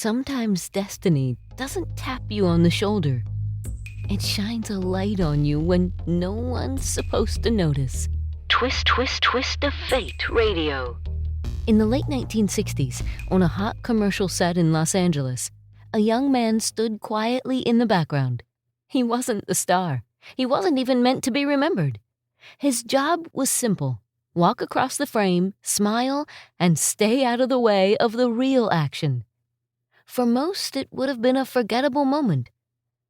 Sometimes destiny doesn't tap you on the shoulder. It shines a light on you when no one's supposed to notice. Twist of Fate Radio. In the late 1960s, on a hot commercial set in Los Angeles, a young man stood quietly in the background. He wasn't the star. He wasn't even meant to be remembered. His job was simple: walk across the frame, smile, and stay out of the way of the real action. For most, it would have been a forgettable moment.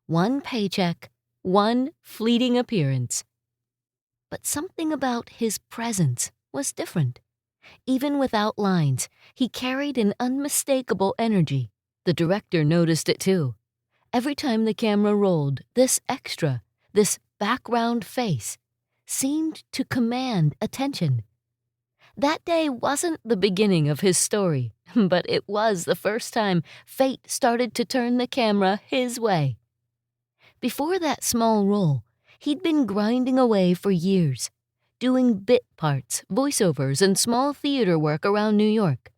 One paycheck, one fleeting appearance. But something about his presence was different. Even without lines, he carried an unmistakable energy. The director noticed it too. Every time the camera rolled, this extra, this background face, seemed to command attention. That day wasn't the beginning of his story, but it was the first time fate started to turn the camera his way. Before that small role, he'd been grinding away for years, doing bit parts, voiceovers, and small theater work around New York.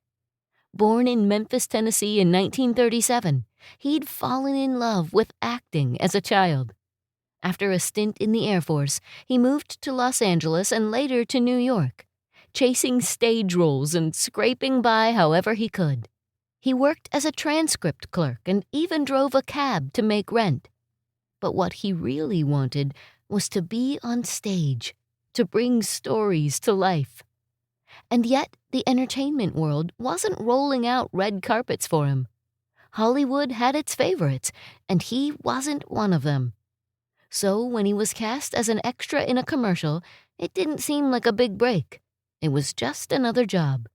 Born in Memphis, Tennessee in 1937, he'd fallen in love with acting as a child. After a stint in the Air Force, he moved to Los Angeles and later to New York, chasing stage roles and scraping by however he could. He worked as a transcript clerk and even drove a cab to make rent. But what he really wanted was to be on stage, to bring stories to life. And yet, the entertainment world wasn't rolling out red carpets for him. Hollywood had its favorites, and he wasn't one of them. So when he was cast as an extra in a commercial, it didn't seem like a big break. It was just another job.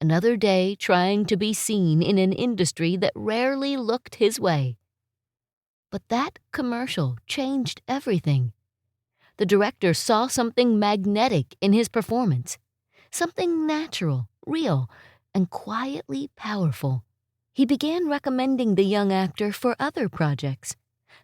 Another day trying to be seen in an industry that rarely looked his way. But that commercial changed everything. The director saw something magnetic in his performance, something natural, real, and quietly powerful. He began recommending the young actor for other projects.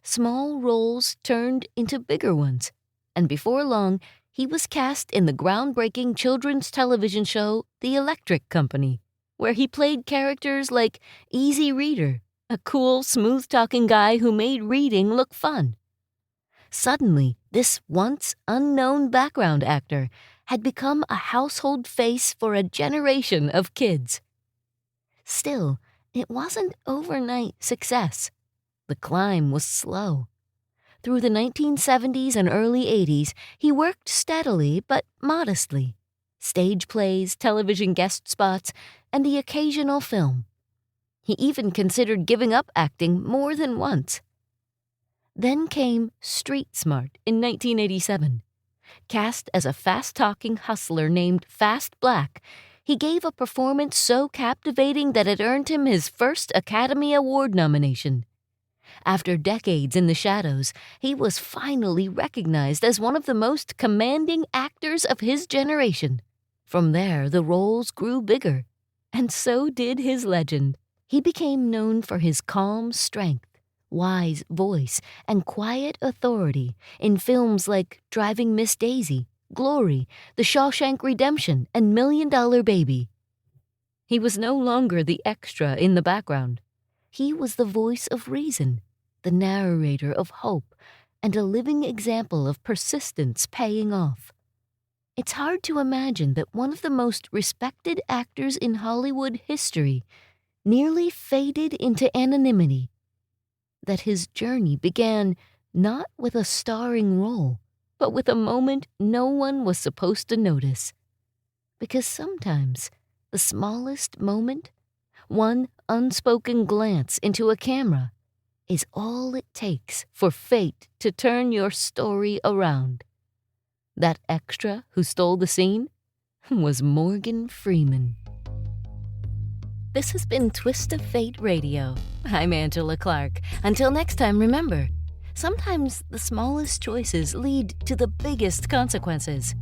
Small roles turned into bigger ones, and before long, he was cast in the groundbreaking children's television show The Electric Company, where he played characters like Easy Reader, a cool, smooth-talking guy who made reading look fun. Suddenly, this once unknown background actor had become a household face for a generation of kids. Still, it wasn't overnight success. The climb was slow. Through the 1970s and early 80s, he worked steadily but modestly. Stage plays, television guest spots, and the occasional film. He even considered giving up acting more than once. Then came Street Smart in 1987. Cast as a fast-talking hustler named Fast Black, he gave a performance so captivating that it earned him his first Academy Award nomination. After decades in the shadows, he was finally recognized as one of the most commanding actors of his generation. From there, the roles grew bigger, and so did his legend. He became known for his calm strength, wise voice, and quiet authority in films like Driving Miss Daisy, Glory, The Shawshank Redemption, and $1 Million Baby. He was no longer the extra in the background. He was the voice of reason, the narrator of hope, and a living example of persistence paying off. It's hard to imagine that one of the most respected actors in Hollywood history nearly faded into anonymity, that his journey began not with a starring role, but with a moment no one was supposed to notice. Because sometimes the smallest moment, one unspoken glance into a camera, is all it takes for fate to turn your story around. That extra who stole the scene was Morgan Freeman. This has been Twist of Fate Radio. I'm Angela Clark. Until next time, remember, sometimes the smallest choices lead to the biggest consequences.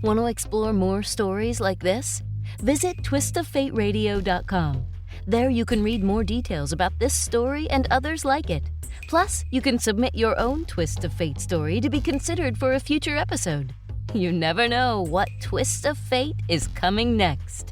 Want to explore more stories like this? Visit twistoffateradio.com. There you can read more details about this story and others like it. Plus, you can submit your own Twist of Fate story to be considered for a future episode. You never know what twist of fate is coming next.